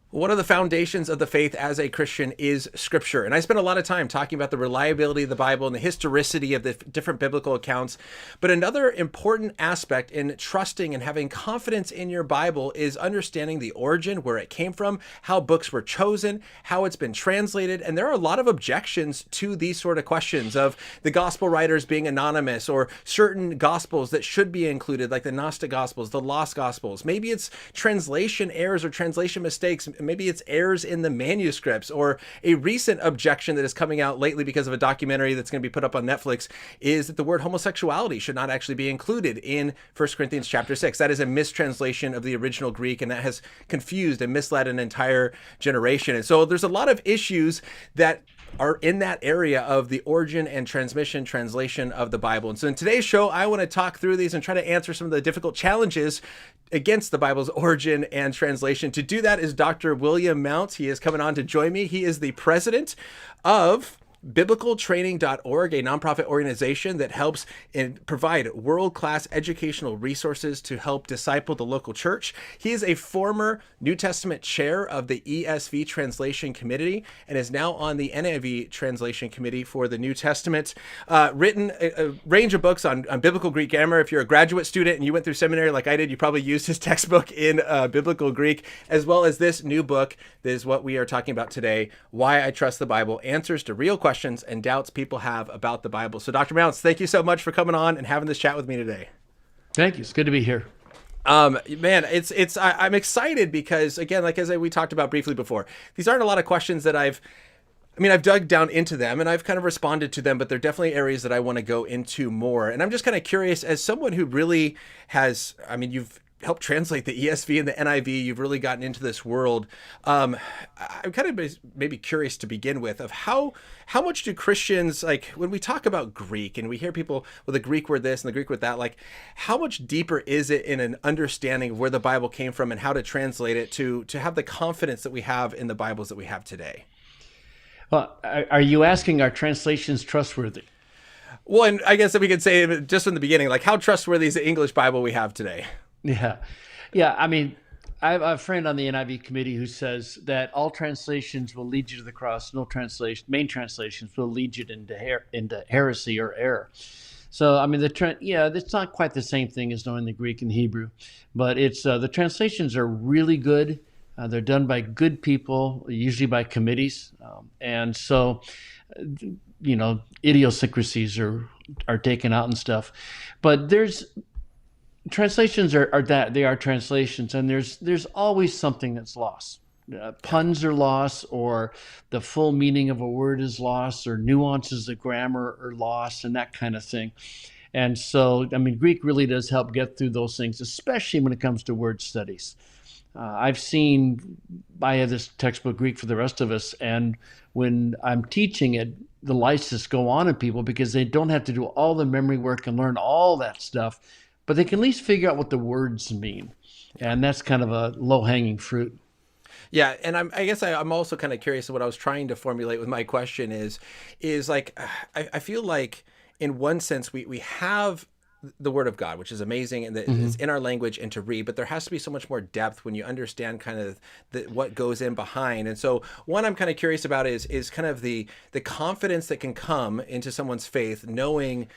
One of the foundations of the faith as a Christian is Scripture. And I spent a lot of time talking about the reliability of the Bible and the historicity of the different biblical accounts. But another important aspect in trusting and having confidence in your Bible is understanding the origin, where it came from, how books were chosen, how it's been translated. And there are a lot of objections to these sort of questions of the gospel writers being anonymous, or certain gospels that should be included, like the Gnostic gospels, the lost gospels. Maybe it's translation errors or translation mistakes. Maybe it's errors in the manuscripts. Or a recent objection that is coming out lately because of a documentary that's going to be put up on Netflix is that the word homosexuality should not actually be included in 1 Corinthians chapter 6. That is a mistranslation of the original Greek, and that has confused and misled an entire generation. And so there's a lot of issues that are in that area of the origin and transmission translation of the Bible. And so in today's show, I want to talk through these and try to answer some of the difficult challenges against the Bible's origin and translation. To do that is Dr. William Mounce. He is coming on to join me. He is the president of biblicaltraining.org, a nonprofit organization that helps and provide world-class educational resources to help disciple the local church. He is a former New Testament chair of the ESV translation committee and is now on the NIV translation committee for the New Testament. Written a range of books on biblical Greek grammar. If you're a graduate student and you went through seminary like I did, you probably used his textbook in biblical Greek, as well as this new book. That is what we are talking about today, Why I Trust the Bible, Answers to Real Questions and Doubts People Have About the Bible. So Dr. Mounce, thank you so much for coming on and having this chat with me today. Thank you. It's good to be here. Man, I'm excited because, again, like as we talked about briefly before, these aren't a lot of questions that I've dug down into them and I've kind of responded to them, but they're definitely areas that I want to go into more. And I'm just kind of curious, as someone who really has, you've helped translate the ESV and the NIV, you've really gotten into this world. I'm kind of maybe curious to begin with of how much do Christians, like when we talk about Greek and we hear people with the Greek word this and the Greek word that, like how much deeper is it in an understanding of where the Bible came from and how to translate it to have the confidence that we have in the Bibles that we have today? Well, are you asking are translations trustworthy? Well, and I guess that we could say just from the beginning, like how trustworthy is the English Bible we have today? Yeah. Yeah. I have a friend on the NIV committee who says that all translations will lead you to the cross. No main translations will lead you into heresy or error. So, it's not quite the same thing as knowing the Greek and Hebrew, but it's the translations are really good. They're done by good people, usually by committees. And so, idiosyncrasies are taken out and stuff. But translations they are translations, and there's always something that's lost. Puns are lost, or the full meaning of a word is lost, or nuances of grammar are lost, and that kind of thing. And so, Greek really does help get through those things, especially when it comes to word studies. I have this textbook Greek for the rest of us, and when I'm teaching it, the lights just go on in people because they don't have to do all the memory work and learn all that stuff, but they can at least figure out what the words mean. And that's kind of a low-hanging fruit. Yeah, and I guess I'm also kind of curious. What I was trying to formulate with my question is like, I feel like in one sense we have the Word of God, which is amazing, and that it's in our language and to read, but there has to be so much more depth when you understand kind of what goes in behind. And so one I'm kind of curious about is kind of the confidence that can come into someone's faith, knowing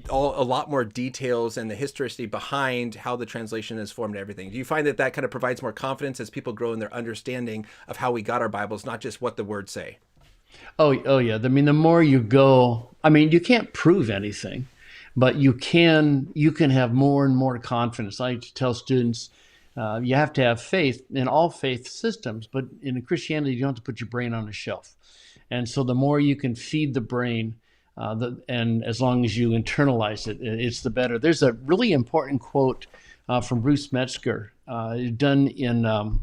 a lot more details and the historicity behind how the translation is formed and everything. Do you find that kind of provides more confidence as people grow in their understanding of how we got our Bibles, not just what the words say? Oh yeah. The more you go, you can't prove anything, but you can have more and more confidence. I tell students, you have to have faith in all faith systems, but in Christianity, you don't have to put your brain on a shelf. And so the more you can feed the brain, and as long as you internalize it, it's the better. There's a really important quote from Bruce Metzger, done in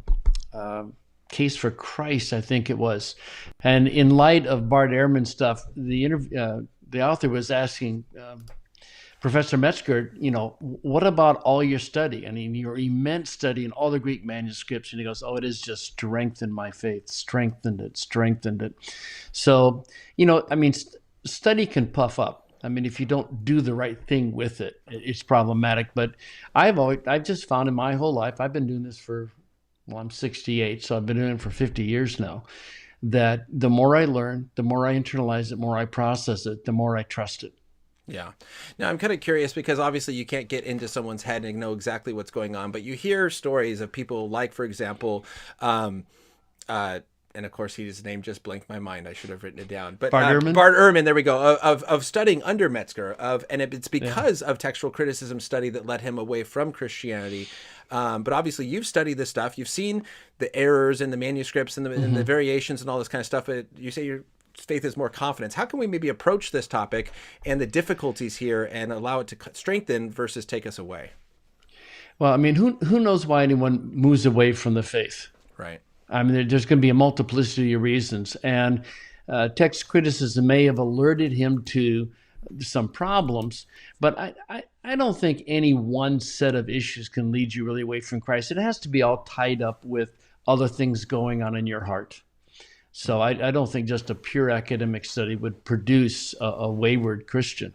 Case for Christ, I think it was. And in light of Bart Ehrman's stuff, the author was asking Professor Metzger, what about all your study? Your immense study in all the Greek manuscripts. And he goes, it has just strengthened my faith, strengthened it. So, study can puff up. If you don't do the right thing with it, it's problematic. But I've just found in my whole life, I've been doing this for well, I'm 68, so I've been doing it for 50 years now, that the more I learn, the more I internalize it, the more I process it, the more I trust it. Yeah. Now, I'm kind of curious because obviously you can't get into someone's head and know exactly what's going on, but you hear stories of people like, for example, and of course, his name just blanked my mind. I should have written it down. But Bart Ehrman? Bart Ehrman, there we go, of studying under Metzger, and it's Yeah. because of textual criticism study that led him away from Christianity. But obviously, you've studied this stuff. You've seen the errors in the manuscripts and the variations and all this kind of stuff. But you say your faith is more confidence. How can we maybe approach this topic and the difficulties here and allow it to strengthen versus take us away? Well, I mean, who knows why anyone moves away from the faith? Right. I mean, there's going to be a multiplicity of reasons. And text criticism may have alerted him to some problems, but I don't think any one set of issues can lead you really away from Christ. It has to be all tied up with other things going on in your heart. So I don't think just a pure academic study would produce a wayward Christian.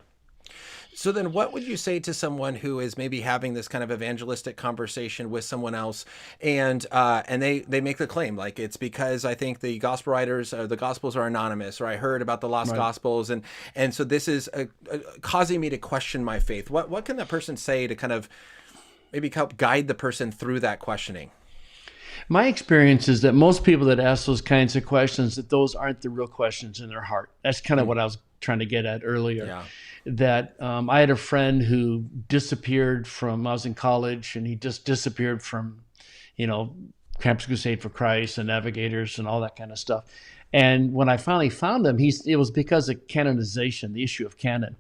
So then what would you say to someone who is maybe having this kind of evangelistic conversation with someone else and they make the claim like it's because I think the gospel writers, the gospels are anonymous, or I heard about the lost gospels. And so this is causing me to question my faith. What can that person say to kind of maybe help guide the person through that questioning? My experience is that most people that ask those kinds of questions, that those aren't the real questions in their heart. That's kind of what I was trying to get at earlier. Yeah. That I had a friend who disappeared from, I was in college, and he just disappeared from, Campus Crusade for Christ and Navigators and all that kind of stuff. And when I finally found him, it was because of canonization, the issue of canon.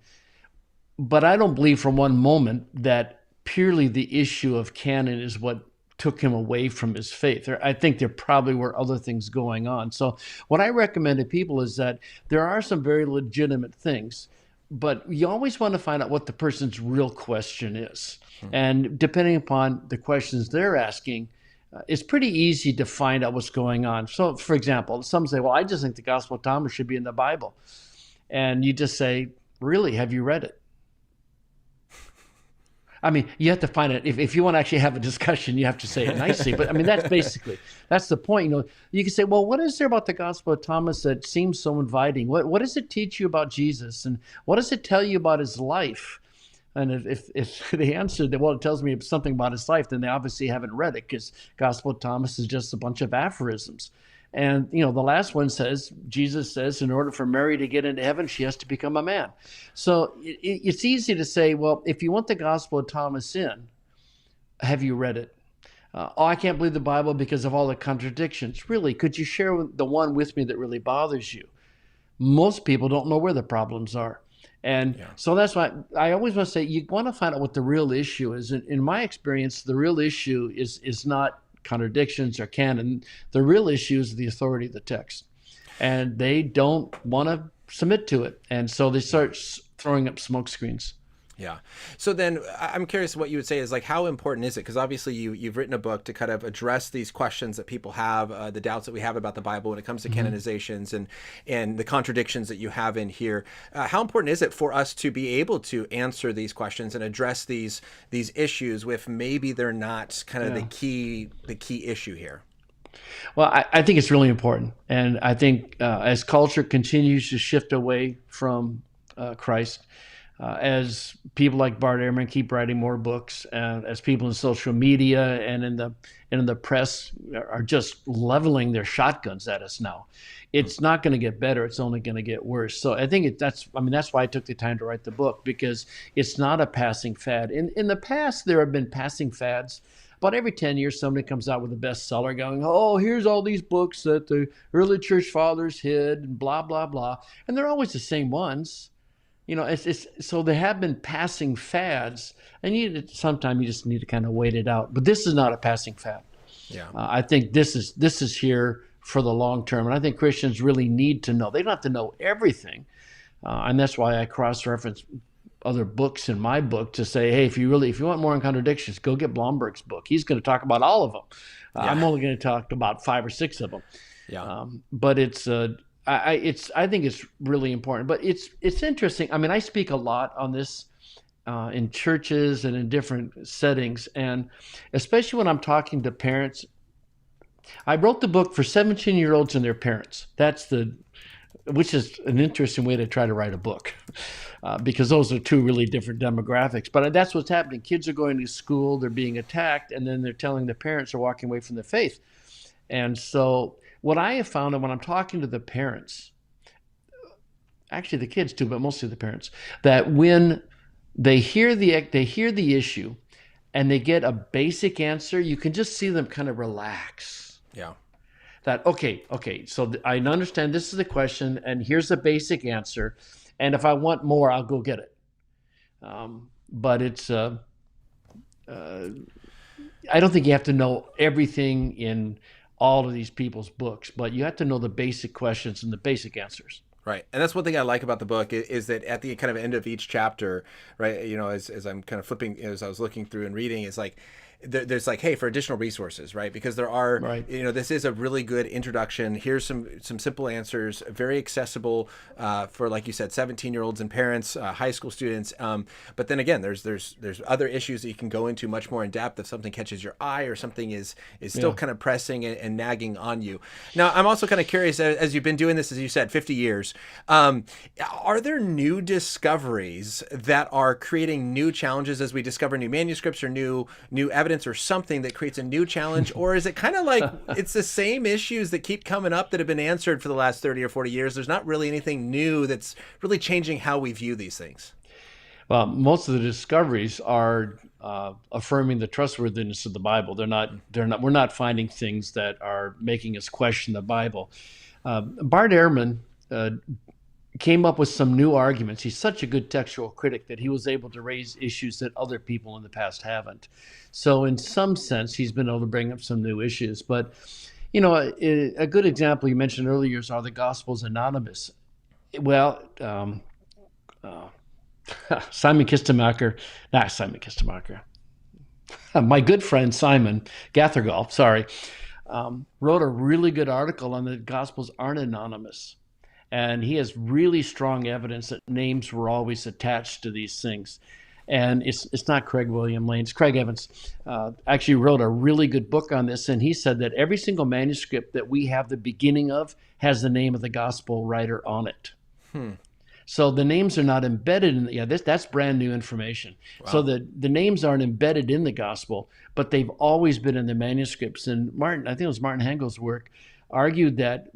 But I don't believe for one moment that purely the issue of canon is what took him away from his faith. I think there probably were other things going on. So what I recommend to people is that there are some very legitimate things, but you always want to find out what the person's real question is. And depending upon the questions they're asking, it's pretty easy to find out what's going on. So, for example, some say, well, I just think the Gospel of Thomas should be in the Bible. And you just say, really, have you read it? I mean, you have to find it. If you want to actually have a discussion, you have to say it nicely. But I mean, that's the point. You can say, well, what is there about the Gospel of Thomas that seems so inviting? What does it teach you about Jesus? And what does it tell you about his life? And if they answer that, well, it tells me something about his life, then they obviously haven't read it, because Gospel of Thomas is just a bunch of aphorisms. And, the last one says, Jesus says, in order for Mary to get into heaven, she has to become a man. So it's easy to say, well, if you want the Gospel of Thomas in, have you read it? I can't believe the Bible because of all the contradictions. Really, could you share the one with me that really bothers you? Most people don't know where the problems are. And so that's why I always want to say, you want to find out what the real issue is. And in my experience, the real issue is not contradictions or canon. The real issue is the authority of the text, and they don't want to submit to it, and so they start throwing up smoke screens. Yeah. So then I'm curious what you would say is like, how important is it? Because obviously you've written a book to kind of address these questions that people have, the doubts that we have about the Bible when it comes to canonizations and the contradictions that you have in here. How important is it for us to be able to answer these questions and address these issues with maybe they're not kind of the key issue here? Well, I think it's really important. And I think as culture continues to shift away from Christ, as people like Bart Ehrman keep writing more books, and as people in social media and in the press are just leveling their shotguns at us now, it's not going to get better. It's only going to get worse. So I think that's why I took the time to write the book, because it's not a passing fad. In the past, there have been passing fads. About every 10 years, somebody comes out with a bestseller going, oh, here's all these books that the early church fathers hid, and blah, blah, blah. And they're always the same ones. So there have been passing fads, and sometimes you just need to kind of wait it out. But this is not a passing fad. Yeah, I think this is here for the long term, and I think Christians really need to know. They don't have to know everything, and that's why I cross-reference other books in my book to say, hey, if you want more on contradictions, go get Blomberg's book. He's going to talk about all of them. I'm only going to talk about 5 or 6 of them. Yeah, but it's. I think it's really important, but it's interesting. I mean, I speak a lot on this in churches and in different settings, and especially when I'm talking to parents I wrote the book for 17-year-olds and their parents. Which is an interesting way to try to write a book, because those are two really different demographics. But that's what's happening. Kids are going to school, they're being attacked, and then they're telling the parents they're walking away from the faith. And so what I have found, and when I'm talking to the parents, actually the kids too, but mostly the parents, that when they hear the issue and they get a basic answer, you can just see them kind of relax. Yeah. That, okay, so I understand this is the question, and here's the basic answer, and if I want more, I'll go get it. But it's, I don't think you have to know everything in all of these people's books, but you have to know the basic questions and the basic answers. Right. And that's one thing I like about the book is that at the kind of end of each chapter, right, as I'm kind of flipping, as I was looking through and reading, it's like, there's like, hey, for additional resources, right? Because there are, right. This is a really good introduction. Here's some simple answers, very accessible for, like you said, 17-year-olds and parents, high school students. But then again, there's other issues that you can go into much more in depth if something catches your eye or something is still kind of pressing and nagging on you. Now, I'm also kind of curious, as you've been doing this, as you said, 50 years, are there new discoveries that are creating new challenges as we discover new manuscripts or new evidence or something that creates a new challenge? Or is it kind of like it's the same issues that keep coming up that have been answered for the last 30 or 40 years? There's not really anything new that's really changing how we view these things. Well, most of the discoveries are affirming the trustworthiness of the Bible. We're not finding things that are making us question the Bible. Bart Ehrman came up with some new arguments. He's such a good textual critic that he was able to raise issues that other people in the past haven't. So in some sense, he's been able to bring up some new issues. But, a good example you mentioned earlier are the Gospels anonymous. Well, Simon Kistemaker, my good friend Simon Gathergall, wrote a really good article on the Gospels aren't anonymous. And he has really strong evidence that names were always attached to these things. And it's not Craig William Lane, it's Craig Evans. Actually wrote a really good book on this, and he said that every single manuscript that we have the beginning of has the name of the gospel writer on it. So the names are not embedded in that's brand new information. Wow. So the names aren't embedded in the gospel, but they've always been in the manuscripts. And I think it was Martin Hengel's work, argued that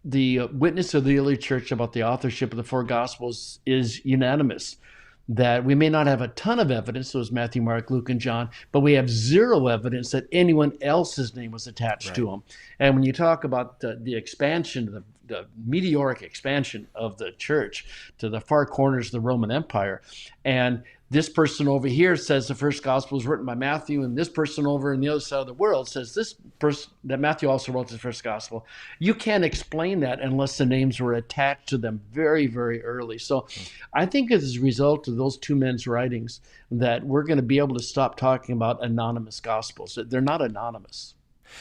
the witness of the early church about the authorship of the four Gospels is unanimous, that we may not have a ton of evidence, so it's Matthew, Mark, Luke, and John, but we have zero evidence that anyone else's name was attached to them. And when you talk about the expansion, the meteoric expansion of the church to the far corners of the Roman Empire, and this person over here says the first gospel was written by Matthew, and this person over on the other side of the world says this person that Matthew also wrote the first gospel. You can't explain that unless the names were attached to them very, very early. So I think as a result of those two men's writings that we're going to be able to stop talking about anonymous gospels. They're not anonymous.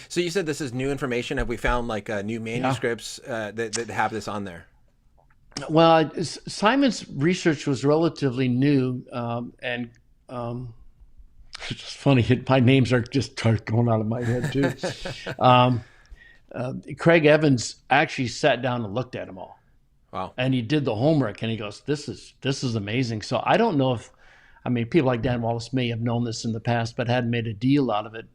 So you said this is new information. Have we found like new manuscripts that have this on there? Well, Simon's research was relatively new, and it's funny, my names are just going out of my head too. Craig Evans actually sat down and looked at them all. Wow! And he did the homework, and he goes, "This is amazing." So I don't know people like Dan Wallace may have known this in the past, but hadn't made a deal out of it.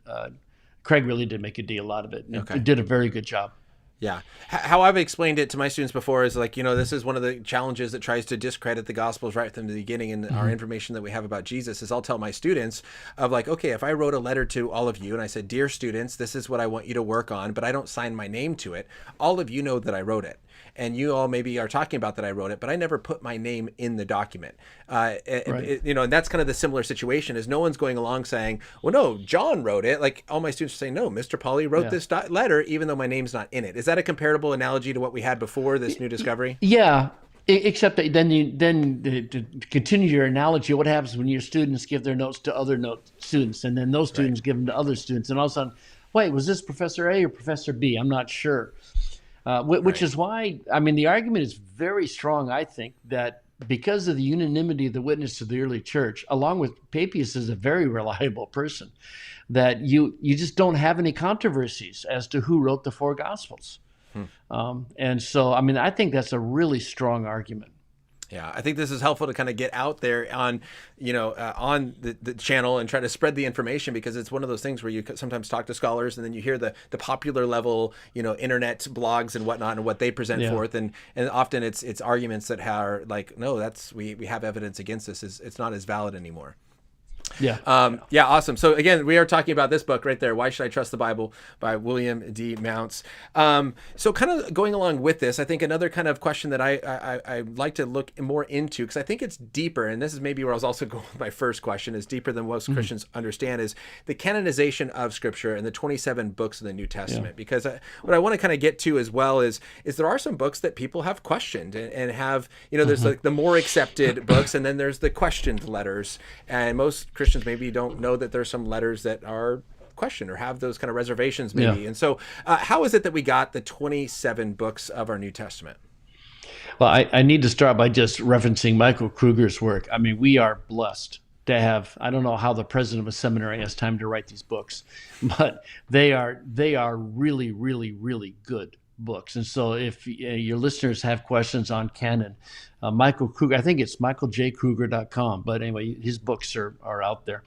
Craig really did make a deal out of it. And okay. Did a very good job. Yeah. How I've explained it to my students before is like, this is one of the challenges that tries to discredit the Gospels right from the beginning, and our information that we have about Jesus is I'll tell my students of like, okay, if I wrote a letter to all of you and I said, dear students, this is what I want you to work on, but I don't sign my name to it. All of you know that I wrote it. And you all maybe are talking about that I wrote it, but I never put my name in the document. Right. And that's kind of the similar situation is no one's going along saying, well, no, John wrote it. Like all my students are saying, no, Mr. Pauly wrote this letter, even though my name's not in it. Is that a comparable analogy to what we had before this new discovery? Yeah. Except that then to continue your analogy, what happens when your students give their notes to other students, and then those students give them to other students, and all of a sudden, wait, was this Professor A or Professor B? I'm not sure. Which is why, the argument is very strong, I think, that because of the unanimity of the witness of the early church, along with Papias is a very reliable person, that you just don't have any controversies as to who wrote the four Gospels. And so, I mean, I think that's a really strong argument. Yeah, I think this is helpful to kind of get out there on, on the channel and try to spread the information, because it's one of those things where you sometimes talk to scholars and then you hear the popular level, internet blogs and whatnot and what they present forth. And often it's arguments that are like, no, we have evidence against this. It's not as valid anymore. Yeah. Awesome. So again, we are talking about this book right there, Why Should I Trust the Bible, by William D. Mounce. So kind of going along with this, I think another kind of question that I like to look more into, because I think it's deeper, and this is maybe where I was also going with my first question, is deeper than most Christians understand, is the canonization of Scripture and the 27 books of the New Testament. Because what I want to kind of get to as well is there are some books that people have questioned and have, there's like the more accepted books, and then there's the questioned letters. And most Christians maybe don't know that there's some letters that are questioned or have those kind of reservations maybe. Yeah. And so how is it that we got the 27 books of our New Testament? Well, I need to start by just referencing Michael Kruger's work. I mean, we are blessed to have, I don't know how the president of a seminary has time to write these books, but they are really, really, really good books. And so if your listeners have questions on canon, Michael Kruger, I think it's michaeljkruger.com, but anyway, his books are out there.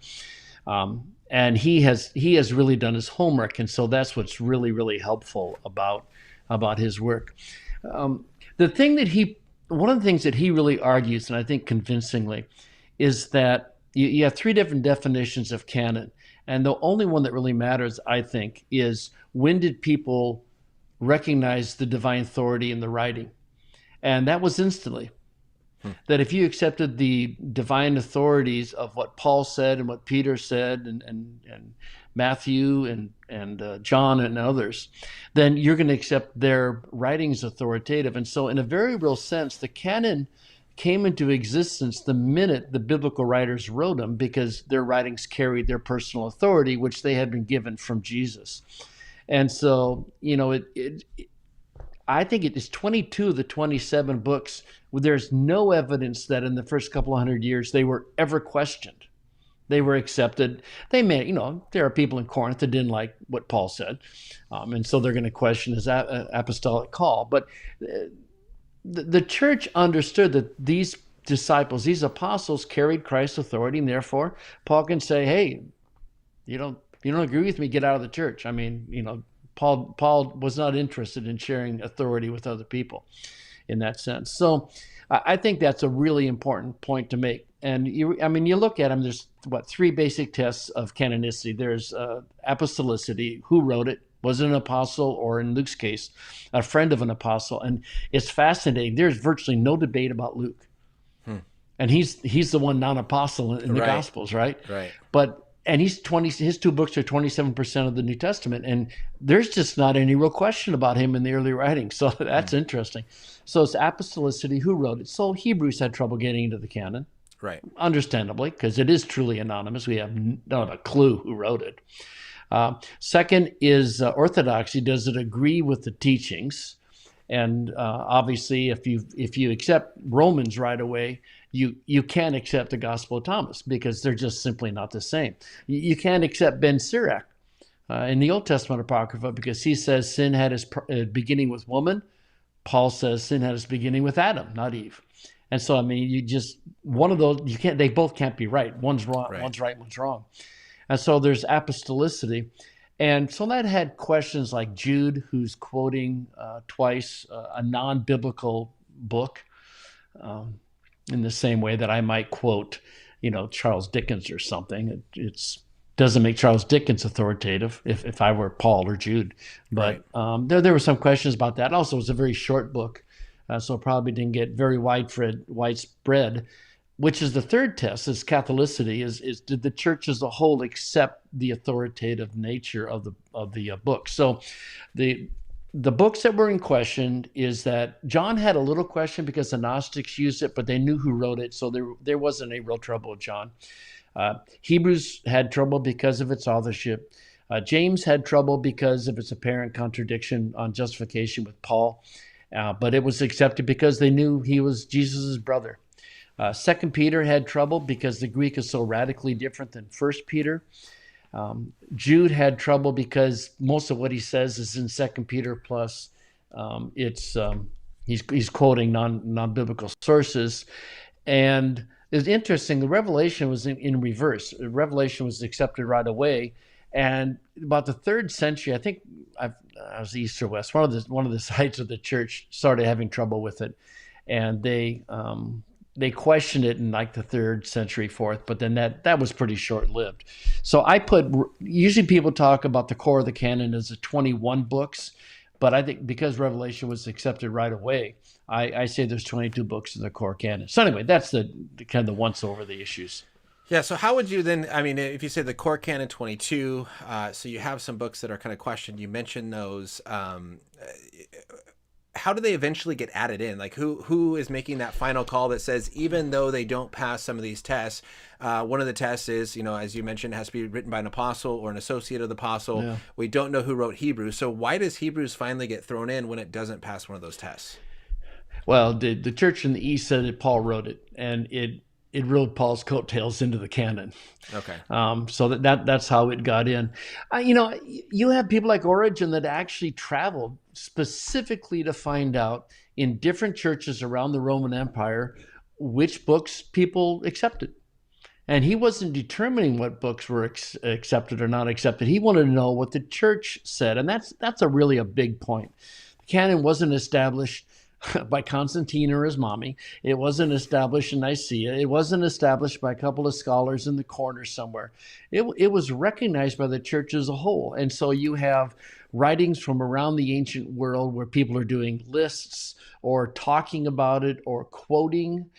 And he has really done his homework. And so that's what's really, really helpful about his work. One of the things that he really argues, and I think convincingly, is that you have three different definitions of canon. And the only one that really matters, I think, is when did people recognize the divine authority in the writing? And that was instantly. That if you accepted the divine authorities of what Paul said and what Peter said and Matthew and John and others, then you're going to accept their writings authoritative. And so in a very real sense, the canon came into existence the minute the biblical writers wrote them, because their writings carried their personal authority, which they had been given from Jesus. And so, I think it is 22 of the 27 books where there's no evidence that in the first couple of hundred years they were ever questioned. They were accepted. They may, there are people in Corinth that didn't like what Paul said, and so they're going to question his apostolic call. But the church understood that these disciples, these apostles, carried Christ's authority, and therefore Paul can say, "Hey, you don't agree with me? Get out of the church." I mean, Paul was not interested in sharing authority with other people in that sense. So I think that's a really important point to make. And you look at them, there's three basic tests of canonicity. There's apostolicity, who wrote it, was it an apostle, or in Luke's case, a friend of an apostle. And it's fascinating. There's virtually no debate about Luke. And he's the one non-apostle in the Gospels, right? Right. And his two books are 27% of the New Testament, and there's just not any real question about him in the early writings. So that's interesting. So it's apostolicity, who wrote it. So Hebrews had trouble getting into the canon, right? Understandably, because it is truly anonymous. We have not a clue who wrote it. Second is orthodoxy. Does it agree with the teachings? And obviously, if you accept Romans right away, you can't accept the Gospel of Thomas, because they're just simply not the same. You can't accept Ben Sirach in the Old Testament Apocrypha, because he says sin had its beginning with woman. Paul says sin had its beginning with Adam, not Eve. And so, one of those, they both can't be right. One's wrong, right. One's right, one's wrong. And so there's apostolicity. And so that had questions like Jude, who's quoting twice a non-biblical book, in the same way that I might quote, Charles Dickens or something. It doesn't make Charles Dickens authoritative if I were Paul or Jude. But right. There were some questions about that. Also, it was a very short book, so it probably didn't get very widespread. Which is the third test, is Catholicity, is did the church as a whole accept the authoritative nature of the book? So the books that were in question is that John had a little question because the Gnostics used it, but they knew who wrote it, so there wasn't any real trouble with John. Hebrews had trouble because of its authorship. James had trouble because of its apparent contradiction on justification with Paul, but it was accepted because they knew he was Jesus' brother. Second Peter had trouble because the Greek is so radically different than First Peter. Jude had trouble because most of what he says is in Second Peter, plus he's quoting non-biblical sources. And it's interesting, the Revelation was in reverse. Revelation was accepted right away. And about the 3rd century, I think I was East or West, one of the sides of the church started having trouble with it. And they questioned it in like the 3rd century, 4th, but then that was pretty short-lived. So usually people talk about the core of the canon as the 21 books, but I think because Revelation was accepted right away, I say there's 22 books in the core canon. So anyway, that's the kind of the once over the issues. Yeah, so how would you then, I mean, if you say the core canon 22, so you have some books that are kind of questioned, you mentioned those, how do they eventually get added in? Like who is making that final call that says, even though they don't pass some of these tests, one of the tests is, as you mentioned, it has to be written by an apostle or an associate of the apostle. Yeah. We don't know who wrote Hebrews. So why does Hebrews finally get thrown in when it doesn't pass one of those tests? Well, the church in the East said that Paul wrote it, and it rode Paul's coattails into the canon. Okay. So that's how it got in. You have people like Origen that actually traveled specifically to find out in different churches around the Roman Empire which books people accepted. And he wasn't determining what books were accepted or not accepted. He wanted to know what the church said. And that's really a big point. The canon wasn't established by Constantine or his mommy. It wasn't established in Nicea. It wasn't established by a couple of scholars in the corner somewhere. It was recognized by the church as a whole. And so you have writings from around the ancient world where people are doing lists or talking about it or quoting.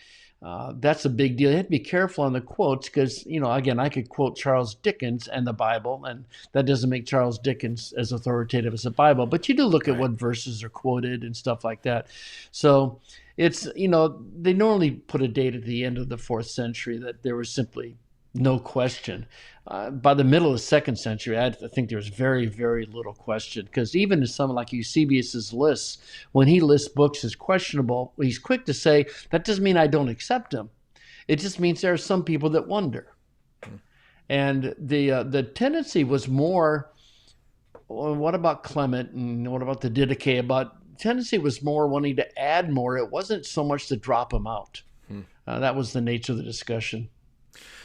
That's a big deal. You have to be careful on the quotes because, again, I could quote Charles Dickens and the Bible, and that doesn't make Charles Dickens as authoritative as the Bible. But you do look at what verses are quoted and stuff like that. So it's, they normally put a date at the end of the 4th century that there was simply no question. By the middle of the 2nd century, I think there was very, very little question, because even in someone like Eusebius's lists, when he lists books as questionable, he's quick to say, that doesn't mean I don't accept them. It just means there are some people that wonder. And the tendency was more, well, what about Clement and what about the Didache? Tendency was more wanting to add more. It wasn't so much to drop them out. That was the nature of the discussion.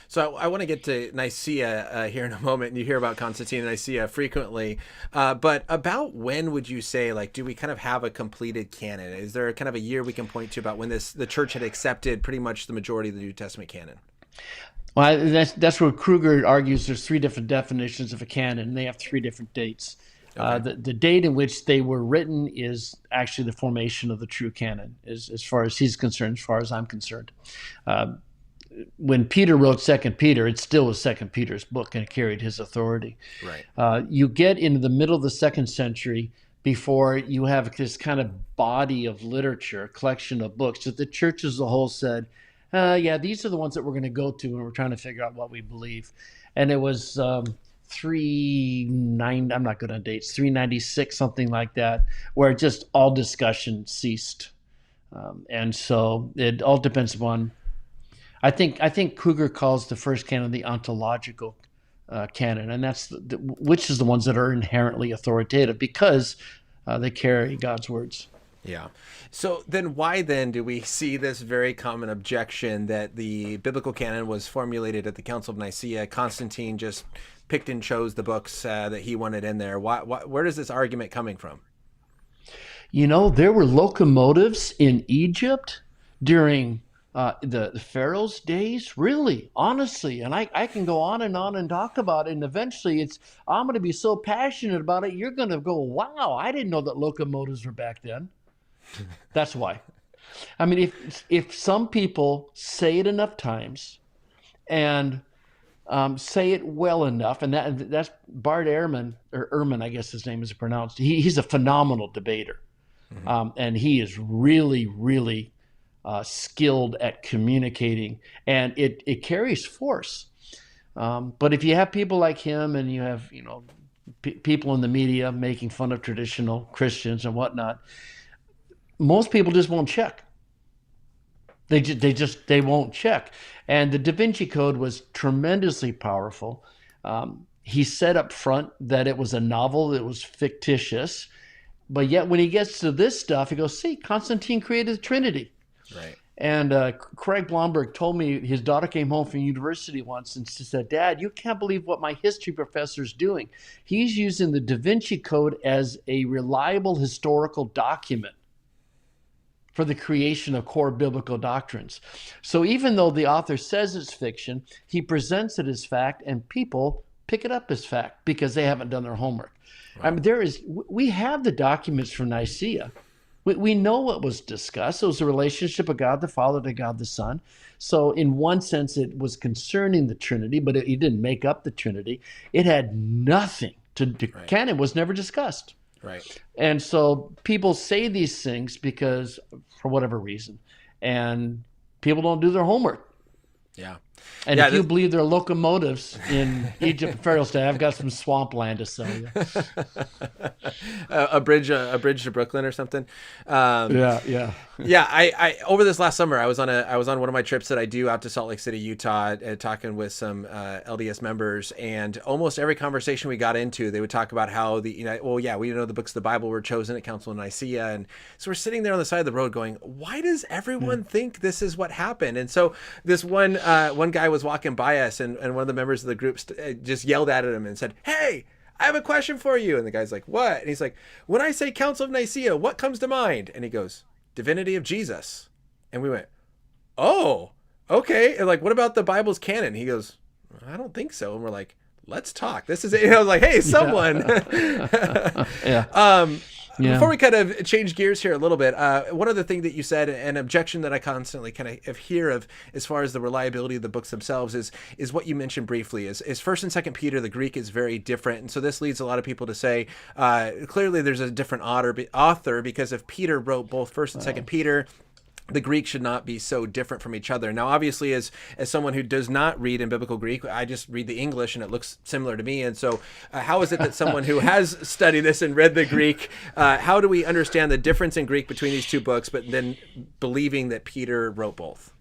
So I want to get to Nicea here in a moment, and you hear about Constantine and Nicea frequently. But about when would you say, do we kind of have a completed canon? Is there kind of a year we can point to about when the church had accepted pretty much the majority of the New Testament canon? Well, that's where Kruger argues there's 3 different definitions of a canon, and they have 3 different dates. Okay. The date in which they were written is actually the formation of the true canon, as far as he's concerned, as far as I'm concerned. When Peter wrote Second Peter, it still was Second Peter's book, and it carried his authority. Right. You get into the middle of the 2nd century before you have this kind of body of literature, a collection of books that the church as a whole said, these are the ones that we're going to go to when we're trying to figure out what we believe. And it was 390, I'm not good on dates, 396, something like that, where just all discussion ceased. And so it all depends upon, I think Kruger calls the first canon the ontological canon, and that's which is the ones that are inherently authoritative because they carry God's words. Yeah. So then why then do we see this very common objection that the biblical canon was formulated at the Council of Nicea? Constantine just picked and chose the books that he wanted in there. Where is this argument coming from? There were locomotives in Egypt during the Pharaoh's days, really, honestly, and I can go on and talk about it, and eventually I'm going to be so passionate about it, you're going to go, wow, I didn't know that locomotives were back then. That's why. I mean, if some people say it enough times and say it well enough, and that's Bart Ehrman, or Ehrman, I guess his name is pronounced. He's a phenomenal debater, and he is really, really skilled at communicating, and it carries force. But if you have people like him, and you have people in the media making fun of traditional Christians and whatnot, most people just won't check. They won't check. And the Da Vinci Code was tremendously powerful. He said up front that it was a novel, that was fictitious. But yet when he gets to this stuff, he goes, see, Constantine created the Trinity. Right. And Craig Blomberg told me his daughter came home from university once and she said, Dad, you can't believe what my history professor is doing. He's using the Da Vinci Code as a reliable historical document for the creation of core biblical doctrines. So even though the author says it's fiction, he presents it as fact, and people pick it up as fact because they haven't done their homework. Wow. I mean, we have the documents from Nicea. We know what was discussed. It was the relationship of God the Father to God the Son. So in one sense, it was concerning the Trinity, but he didn't make up the Trinity. It had nothing to do. Right. Canon was never discussed. Right. And so people say these things because, for whatever reason, and people don't do their homework. Yeah. And if you believe there are locomotives in Egypt and Pharaoh's day, I've got some swampland to sell you. a bridge to Brooklyn or something. Yeah. I over this last summer, I was on one of my trips that I do out to Salt Lake City, Utah, talking with some LDS members, and almost every conversation we got into, they would talk about how we know the books of the Bible were chosen at Council of Nicea, and so we're sitting there on the side of the road going, why does everyone think this is what happened? And so this one guy was walking by us, and one of the members of the group just yelled at him and said, "Hey, I have a question for you." And the guy's like, "What?" And he's like, "When I say Council of Nicea, what comes to mind?" And he goes, "Divinity of Jesus." And we went, "Oh, okay." And like, "What about the Bible's canon?" He goes, "I don't think so." And we're like, "Let's talk. This is it." And I was like, "Hey, someone." Before we kind of change gears here a little bit, one other thing that you said, an objection that I constantly kind of hear of as far as the reliability of the books themselves is what you mentioned briefly, is 1st and 2nd Peter, the Greek is very different. And so this leads a lot of people to say, clearly there's a different author, because if Peter wrote both 1st and 2nd Peter, the Greek should not be so different from each other. Now, obviously, as someone who does not read in biblical Greek, I just read the English and it looks similar to me. And so how is it that someone who has studied this and read the Greek, how do we understand the difference in Greek between these two books, but then believing that Peter wrote both?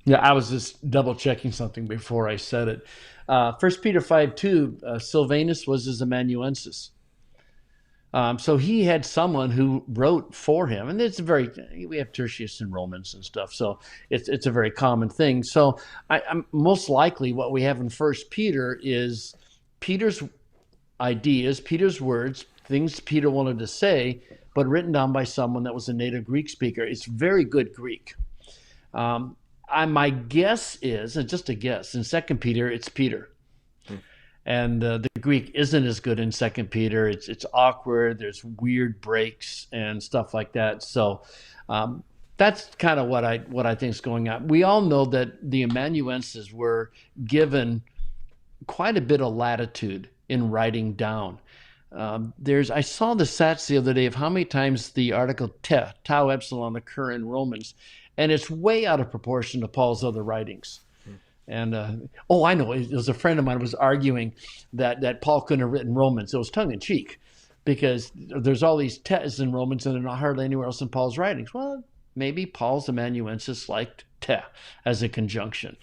Yeah, I was just double checking something before I said it. 1 Peter 5:2, Silvanus was his amanuensis. So he had someone who wrote for him, and we have Tertius and Romans and stuff, so it's a very common thing. So I'm most likely what we have in 1 Peter is Peter's ideas, Peter's words, things Peter wanted to say, but written down by someone that was a native Greek speaker. It's very good Greek. My guess is, and just a guess, in 2 Peter, it's Peter. And the Greek isn't as good in 2 Peter. It's awkward. There's weird breaks and stuff like that. So that's kind of what I think is going on. We all know that the amanuenses were given quite a bit of latitude in writing down. I saw the stats the other day of how many times the article tau epsilon occur in Romans, and it's way out of proportion to Paul's other writings. And I know, it was a friend of mine was arguing that Paul couldn't have written Romans. It was tongue in cheek, because there's all these te's in Romans and they're not hardly anywhere else in Paul's writings. Well, maybe Paul's amanuensis liked te as a conjunction.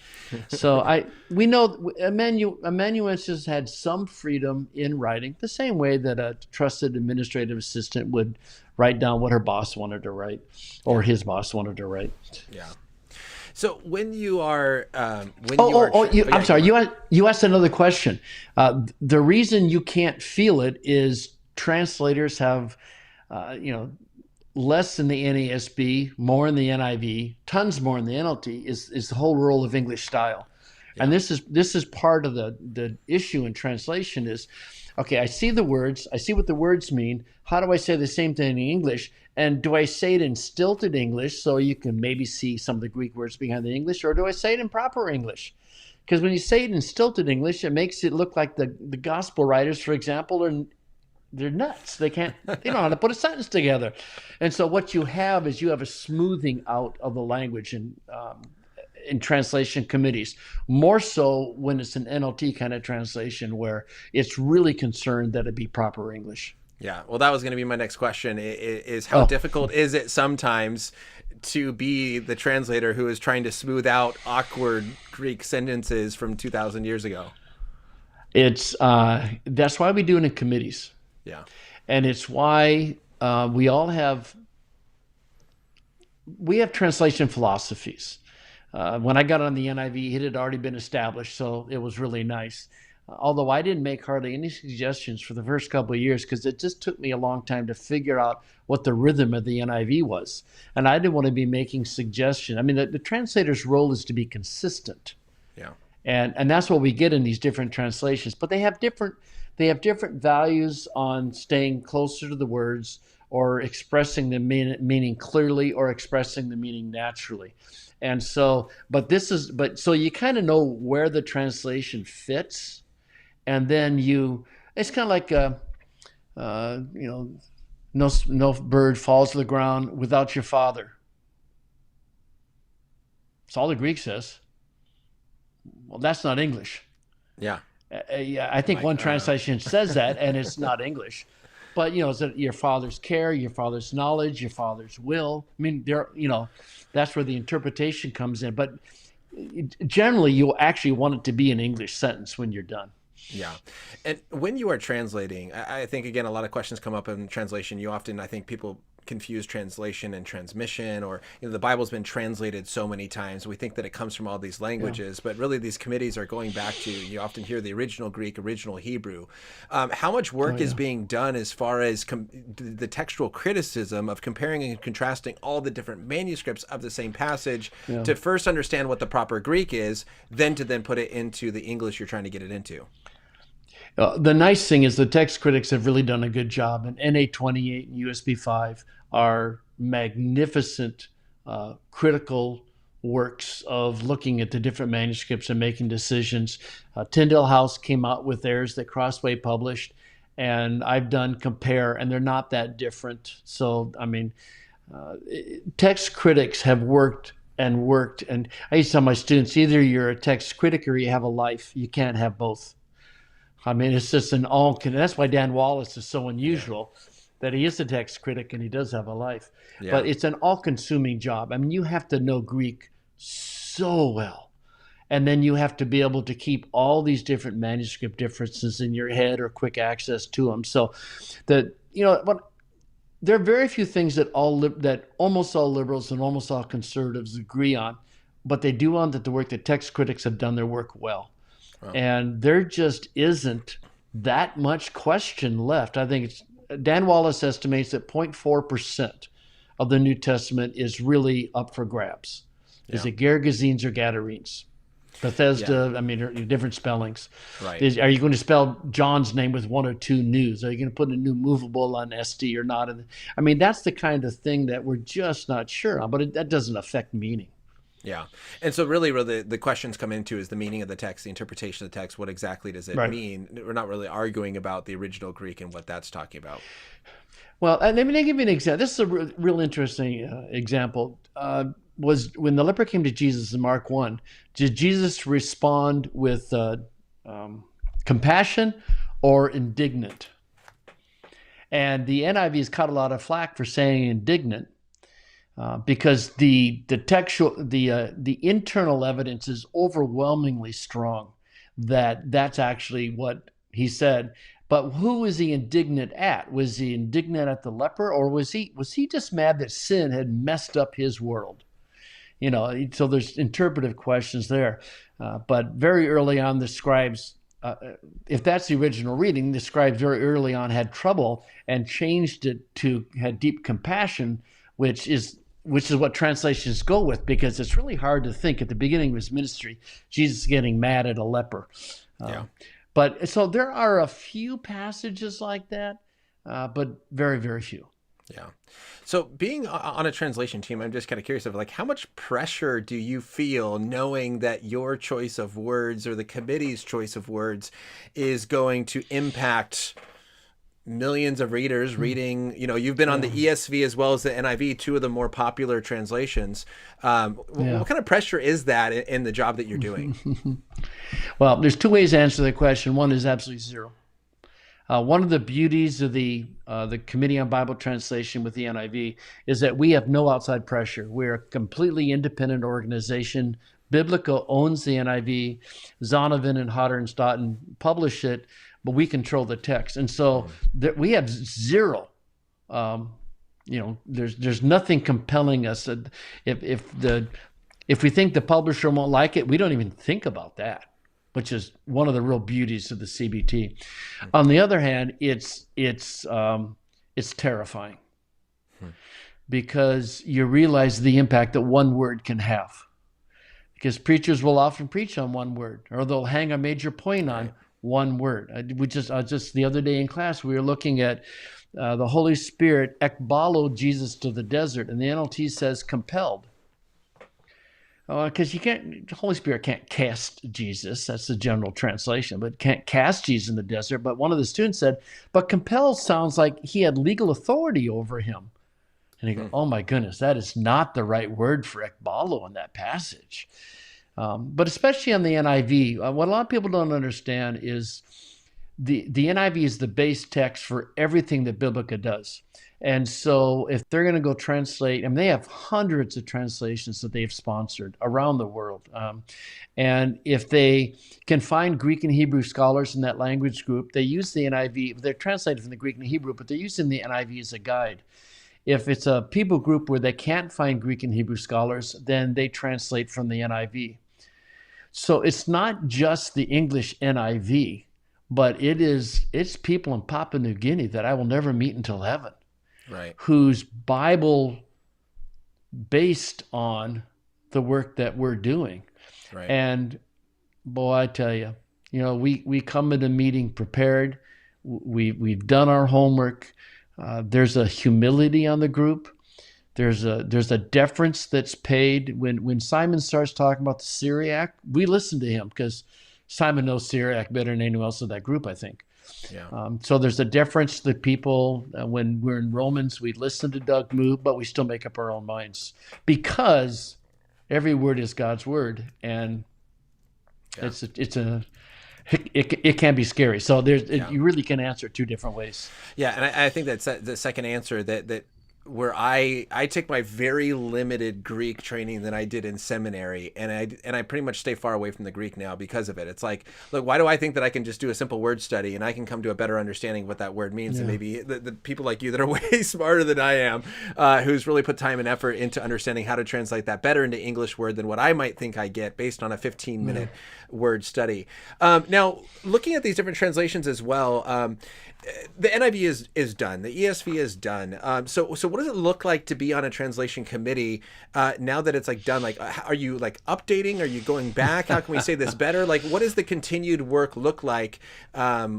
So we know amanuensis had some freedom in writing, the same way that a trusted administrative assistant would write down what her boss wanted to write, or his boss wanted to write. Yeah. So when you are, I'm sorry, you asked another question. The reason you can't feel it is translators have, less in the NASB, more in the NIV, tons more in the NLT. Is the whole rule of English style, and this is part of the issue in translation. Is okay, I see the words, I see what the words mean. How do I say the same thing in English? And do I say it in stilted English so you can maybe see some of the Greek words behind the English, or do I say it in proper English? Because when you say it in stilted English, it makes it look like the gospel writers, for example, they're nuts. They don't know how to put a sentence together. And so what you have is you have a smoothing out of the language in translation committees, more so when it's an NLT kind of translation where it's really concerned that it be proper English. Yeah, well, that was going to be my next question, is how difficult is it sometimes to be the translator who is trying to smooth out awkward Greek sentences from 2,000 years ago? It's that's why we do it in committees, Yeah. and it's why we have translation philosophies. When I got on the NIV, it had already been established, so it was really nice. Although I didn't make hardly any suggestions for the first couple of years because it just took me a long time to figure out what the rhythm of the NIV was. And I didn't want to be making suggestions. I mean, the translator's role is to be consistent. Yeah. And that's what we get in these different translations. But they have different values on staying closer to the words or expressing the meaning clearly or expressing the meaning naturally. And so, so you kind of know where the translation fits. And then it's kind of like, no bird falls to the ground without your father. That's all the Greek says. Well, that's not English. Yeah. I think one translation says that, and it's not English. But, is it your father's care, your father's knowledge, your father's will? I mean, that's where the interpretation comes in. But generally, you actually want it to be an English sentence when you're done. Yeah. And when you are translating, I think, again, a lot of questions come up in translation. You often, I think people confuse translation and transmission, or, the Bible's been translated so many times. We think that it comes from all these languages, but really these committees are going back to, you often hear the original Greek, original Hebrew. How much work is being done as far as the textual criticism of comparing and contrasting all the different manuscripts of the same passage to first understand what the proper Greek is, then put it into the English you're trying to get it into? The nice thing is the text critics have really done a good job, and NA28 and USB 5 are magnificent critical works of looking at the different manuscripts and making decisions. Tyndale House came out with theirs that Crossway published, and I've done compare, and they're not that different. So, I mean, text critics have worked, and I used to tell my students, either you're a text critic or you have a life. You can't have both. I mean, it's just that's why Dan Wallace is so unusual, that he is a text critic and he does have a life. Yeah. But it's an all-consuming job. I mean, you have to know Greek so well. And then you have to be able to keep all these different manuscript differences in your head or quick access to them. So there are very few things that almost all liberals and almost all conservatives agree on, but they do on the work that text critics have done their work well. Wow. And there just isn't that much question left. I think Dan Wallace estimates that 0.4% of the New Testament is really up for grabs. Yeah. Is it Gergesenes or Gadarenes? Bethesda, I mean, different spellings. Right. Are you going to spell John's name with one or two news? Are you going to put a new movable on ST or not? I mean, that's the kind of thing that we're just not sure on, but that doesn't affect meaning. Yeah. And so really the questions come into is the meaning of the text, the interpretation of the text. What exactly does it mean? We're not really arguing about the original Greek and what that's talking about. Well, let me give you an example. This is a real interesting example. Was when the leper came to Jesus in Mark 1, did Jesus respond with compassion or indignant? And the NIV has caught a lot of flack for saying indignant. Because the internal evidence is overwhelmingly strong that that's actually what he said. But who was he indignant at? Was he indignant at the leper, or was he just mad that sin had messed up his world? So there's interpretive questions there. But very early on, the scribes, if that's the original reading, the scribes very early on had trouble and changed it to had deep compassion, which is what translations go with, because it's really hard to think at the beginning of his ministry, Jesus getting mad at a leper. But so there are a few passages like that, but very, very few. Yeah. So being on a translation team, I'm just kind of curious of how much pressure do you feel knowing that your choice of words or the committee's choice of words is going to impact millions of readers reading, you've been on the ESV as well as the NIV, two of the more popular translations. What kind of pressure is that in the job that you're doing? Well, there's two ways to answer that question. One is absolutely zero. One of the beauties of the Committee on Bible Translation with the NIV is that we have no outside pressure. We're a completely independent organization. Biblica owns the NIV. Zondervan and Hodder and Stoughton publish it, but we control the text. And so we have zero. There's nothing compelling us. If we think the publisher won't like it, we don't even think about that, which is one of the real beauties of the CBT. On the other hand, it's terrifying because you realize the impact that one word can have. Because preachers will often preach on one word, or they'll hang a major point on one word. Just the other day in class, we were looking at the Holy Spirit ekbalo Jesus to the desert, and the NLT says compelled. Because the Holy Spirit can't cast Jesus. That's the general translation, but can't cast Jesus in the desert. But one of the students said, but compel sounds like he had legal authority over him. And he goes, oh my goodness, that is not the right word for ekbalo in that passage. But especially on the NIV, what a lot of people don't understand is the NIV is the base text for everything that Biblica does. And so if they're going to go translate, and they have hundreds of translations that they've sponsored around the world. And if they can find Greek and Hebrew scholars in that language group, they use the NIV. They're translated from the Greek and Hebrew, but they're using the NIV as a guide. If it's a people group where they can't find Greek and Hebrew scholars, then they translate from the NIV. So it's not just the English NIV, but it's people in Papua New Guinea that I will never meet until heaven. Right. Whose Bible based on the work that we're doing. Right. And boy, I tell you, we come into meeting prepared. We've done our homework. There's a humility on the group. There's a deference that's paid. When Simon starts talking about the Syriac, we listen to him because Simon knows Syriac better than anyone else in that group, I think. Yeah. So there's a deference to people. When we're in Romans, we listen to Doug move, but we still make up our own minds because every word is God's word, and it can be scary. So you really can answer two different ways. Yeah, and I think that's the second answer that where I take my very limited Greek training that I did in seminary, and I pretty much stay far away from the Greek now because of it. It's like, look, why do I think that I can just do a simple word study and I can come to a better understanding of what that word means? And maybe the people like you that are way smarter than I am, who's really put time and effort into understanding how to translate that better into English word than what I might think I get based on a 15-minute word study. Now, looking at these different translations as well, the NIV is done. The ESV is done. So what does it look like to be on a translation committee now that it's done? Are you updating? Are you going back? How can we say this better? What does the continued work look like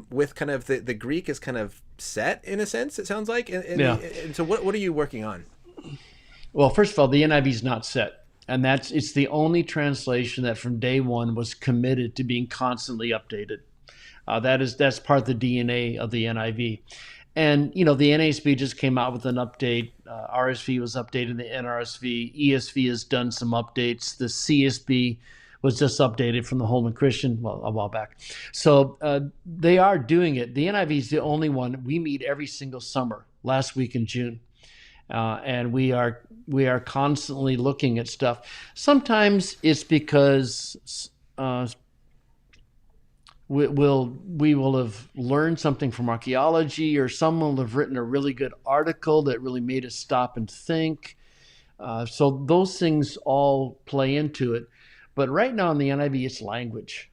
with kind of the Greek is kind of set in a sense, it sounds like. And so what are you working on? Well, first of all, the NIV is not set. And it's the only translation that from day one was committed to being constantly updated. That's part of the DNA of the NIV. And, the NASB just came out with an update. RSV was updated, the NRSV. ESV has done some updates. The CSB was just updated from the Holman Christian, a while back. So they are doing it. The NIV is the only one. We meet every single summer, last week in June. And we are constantly looking at stuff. Sometimes it's because we will have learned something from archaeology, or someone will have written a really good article that really made us stop and think. So those things all play into it. But right now in the NIV, it's language.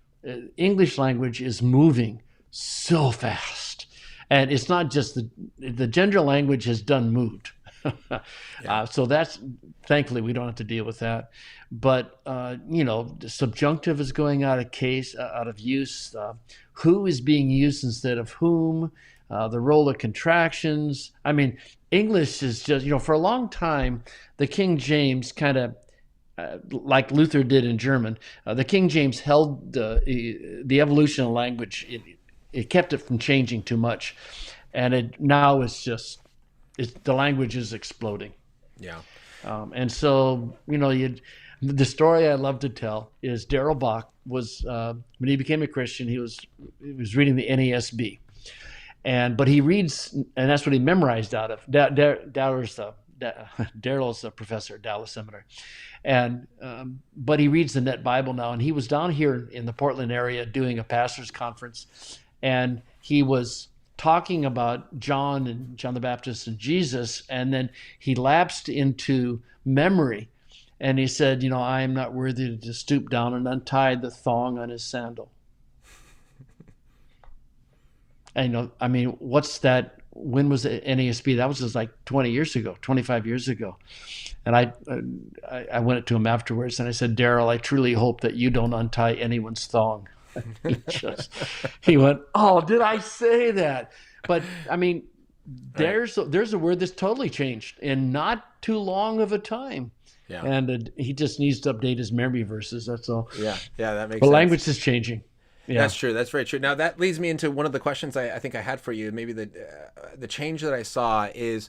English language is moving so fast. And it's not just the gender language has done moved. So that's, thankfully, we don't have to deal with that. But, the subjunctive is going out of use. Who is being used instead of whom? The role of contractions. I mean, English is just, for a long time, the King James kind of, like Luther did in German, the King James held the evolution of language. It kept it from changing too much. And now it's just, the language is exploding. Yeah. And so, the story I love to tell is Darrell Bach was, when he became a Christian, he was reading the NASB. But he reads, and that's what he memorized out of. Daryl's a professor at Dallas Seminary, but he reads the Net Bible now. And he was down here in the Portland area doing a pastor's conference, and he was talking about John and John the Baptist and Jesus, and then he lapsed into memory, and he said, I am not worthy to stoop down and untie the thong on his sandal. And what's that? When was it NASB? That was just like 20 years ago, 25 years ago. And I went to him afterwards and I said, Daryl, I truly hope that you don't untie anyone's thong. He went, oh, did I say that? But there's a word that's totally changed in not too long of a time. Yeah. And he just needs to update his memory verses. That's all. Yeah, that makes sense. The language is changing. Yeah. That's true. That's very true. Now that leads me into one of the questions I think I had for you. Maybe the change that I saw is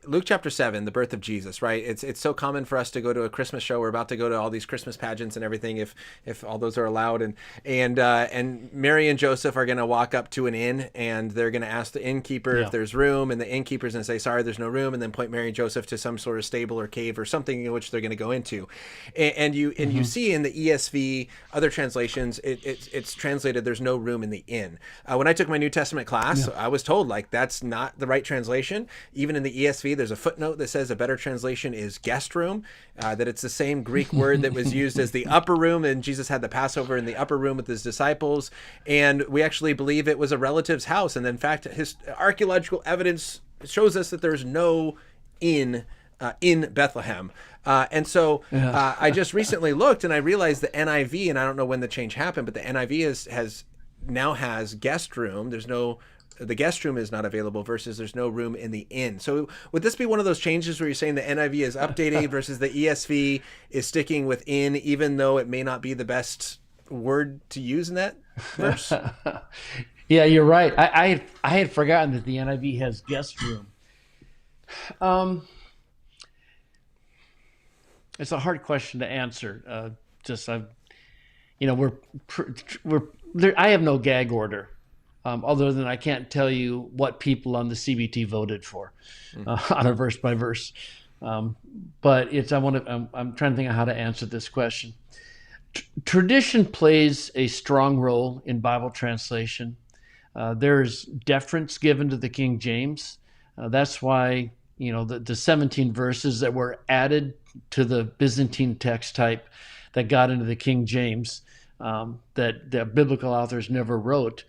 Luke chapter 7, the birth of Jesus, right? It's so common for us to go to a Christmas show. We're about to go to all these Christmas pageants and everything, if all those are allowed. And Mary and Joseph are going to walk up to an inn, and they're going to ask the innkeeper if there's room, and the innkeeper's going to say, sorry, there's no room, and then point Mary and Joseph to some sort of stable or cave or something in which they're going to go into. And you see in the ESV, other translations, it's translated, there's no room in the inn. When I took my New Testament class, I was told that's not the right translation. Even in the ESV, there's a footnote that says a better translation is guest room, that it's the same Greek word that was used as the upper room, and Jesus had the Passover in the upper room with his disciples, and we actually believe it was a relative's house. And in fact, his archaeological evidence shows us that there's no inn in Bethlehem. And so I just recently looked and I realized the NIV, and I don't know when the change happened, but the NIV now has guest room. The guest room is not available versus there's no room in the inn. So would this be one of those changes where you're saying the NIV is updating versus the ESV is sticking with inn, even though it may not be the best word to use in that verse? Yeah, you're right. I had forgotten that the NIV has guest room. It's a hard question to answer. I have no gag order. Other than I can't tell you what people on the CBT voted for on a verse by verse. But I'm trying to think of how to answer this question. Tradition plays a strong role in Bible translation. There's deference given to the King James. That's why, the 17 verses that were added to the Byzantine text type that got into the King James that the biblical authors never wrote.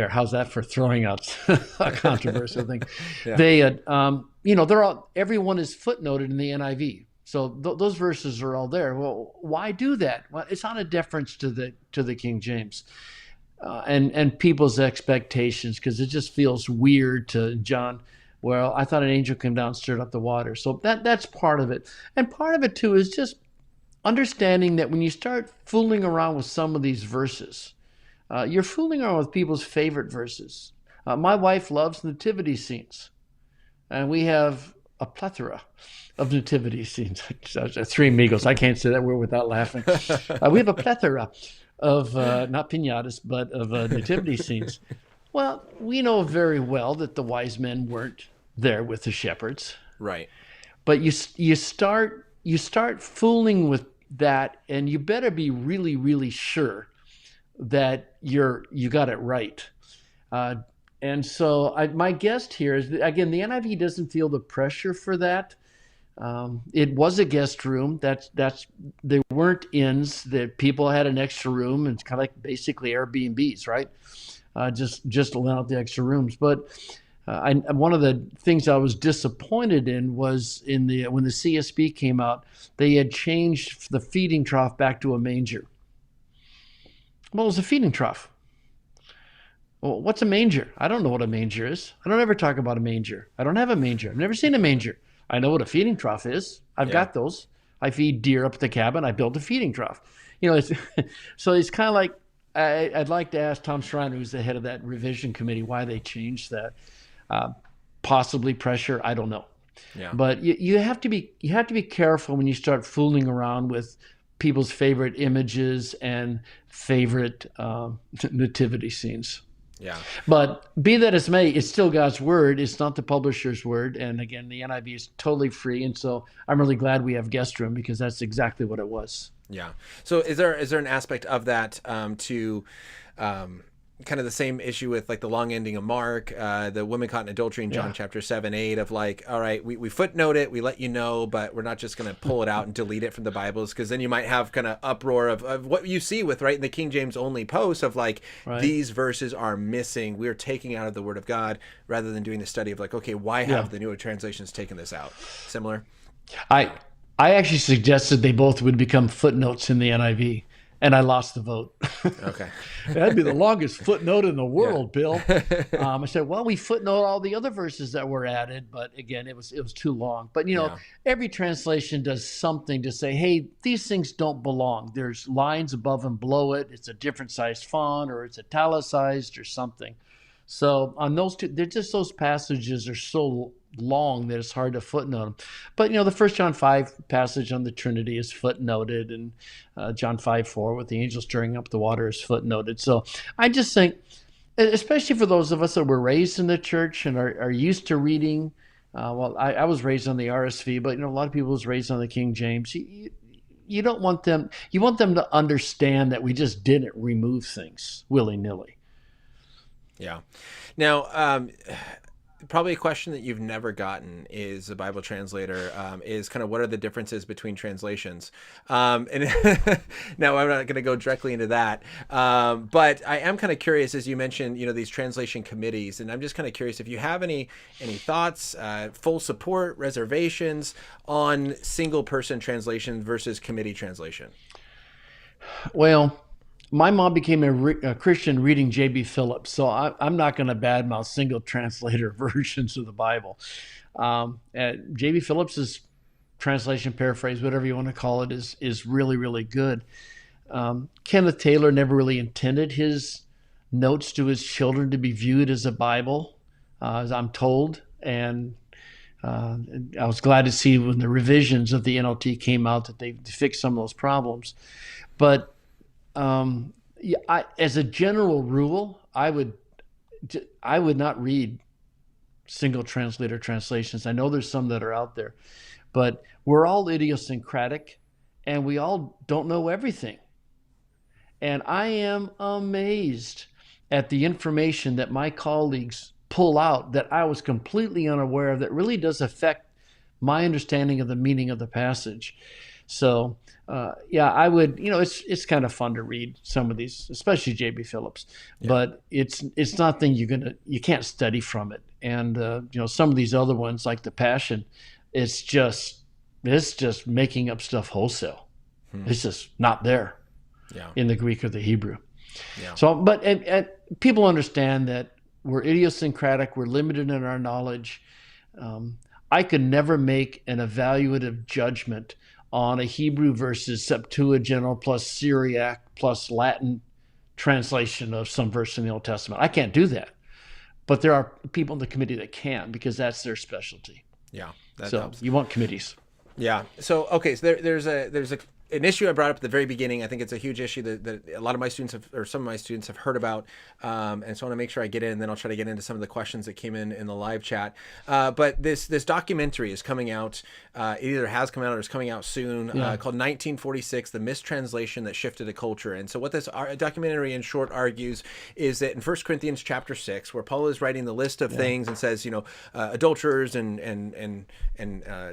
How's that for throwing out a controversial thing? Yeah. They, everyone is footnoted in the NIV, so those verses are all there. Well, why do that? Well, it's out of deference to the King James, and people's expectations, because it just feels weird to John. Well, I thought an angel came down and stirred up the water, so that's part of it, and part of it too is just understanding that when you start fooling around with some of these verses. You're fooling around with people's favorite verses. My wife loves nativity scenes, and we have a plethora of nativity scenes. Three amigos. I can't say that word without laughing. We have a plethora of, not piñatas, but of nativity scenes. Well, we know very well that the wise men weren't there with the shepherds. Right. But you start fooling with that, and you better be really, really sure that you got it right. And so my guess here is that, again, the NIV doesn't feel the pressure for that. It was a guest room. They weren't inns. That people had an extra room, and it's kind of like basically Airbnbs, right? Just to lend out the extra rooms. But one of the things I was disappointed in was when the CSB came out, they had changed the feeding trough back to a manger. Well, it was a feeding trough. Well, what's a manger? I don't know what a manger is. I don't ever talk about a manger. I don't have a manger. I've never seen a manger. I know what a feeding trough is. I've got those. I feed deer up at the cabin. I built a feeding trough. So it's kind of like, I'd like to ask Tom Schreiner, who's the head of that revision committee, why they changed that. Possibly pressure. I don't know. Yeah. But you have to be careful when you start fooling around with people's favorite images and favorite nativity scenes. Yeah. But be that as may, it's still God's word. It's not the publisher's word. And again, the NIV is totally free. And so I'm really glad we have guest room, because that's exactly what it was. Yeah. So is there an aspect of that to kind of the same issue with like the long ending of Mark, the woman caught in adultery in John chapter 7-8 of like, all right, we footnote it, we let you know, but we're not just going to pull it out and delete it from the Bibles, because then you might have kind of uproar of what you see with in the King James only posts of like, these verses are missing. We're taking out of the Word of God, rather than doing the study of like, okay, why have the newer translations taken this out? Similar. I actually suggested they both would become footnotes in the NIV. And I lost the vote. Okay. That'd be the longest footnote in the world, Bill. I said, well, we footnote all the other verses that were added, but again, it was too long. But every translation does something to say, hey, these things don't belong. There's lines above and below it. It's a different sized font, or it's italicized or something. So on those two, they're just, those passages are so long that it's hard to footnote them. But the 1 John 5 passage on the Trinity is footnoted, and John 5:4 with the angel stirring up the water is footnoted. So I just think, especially for those of us that were raised in the church and are used to reading, well, I was raised on the RSV, but a lot of people was raised on the King James. You don't want them, you want them to understand that we just didn't remove things willy-nilly. Yeah. Now, probably a question that you've never gotten is a Bible translator is kind of what are the differences between translations? And now I'm not going to go directly into that, but I am kind of curious, as you mentioned, these translation committees, and I'm just kind of curious if you have any thoughts, full support, reservations on single person translation versus committee translation. Well, my mom became a Christian reading J.B. Phillips, so I'm not going to badmouth single translator versions of the Bible. J.B. Phillips's translation, paraphrase, whatever you want to call it, is really, really good. Kenneth Taylor never really intended his notes to his children to be viewed as a Bible, as I'm told, and I was glad to see when the revisions of the NLT came out that they fixed some of those problems. But as a general rule, I would not read single translator translations. I know there's some that are out there, but we're all idiosyncratic, and we all don't know everything. And I am amazed at the information that my colleagues pull out that I was completely unaware of, that really does affect my understanding of the meaning of the passage. So, I would, it's kind of fun to read some of these, especially J.B. Phillips, but it's nothing you can't study from it. And, some of these other ones like the Passion, it's just making up stuff wholesale. It's just not there in the Greek or the Hebrew. Yeah. So, but and people understand that we're idiosyncratic, we're limited in our knowledge. I could never make an evaluative judgment on a Hebrew versus Septuagint plus Syriac plus Latin translation of some verse in the Old Testament. I can't do that. But there are people in the committee that can, because that's their specialty. Yeah, that so helps. You want committees. Yeah. So, okay, so there's an issue I brought up at the very beginning. I think it's a huge issue that a lot of my students some of my students have heard about. And so I want to make sure I get in, and then I'll try to get into some of the questions that came in the live chat. But this documentary is coming out. It either has come out or is coming out soon, called 1946, The Mistranslation That Shifted a Culture. And so what this documentary in short argues is that in 1 Corinthians chapter 6, where Paul is writing the list of things and says, adulterers and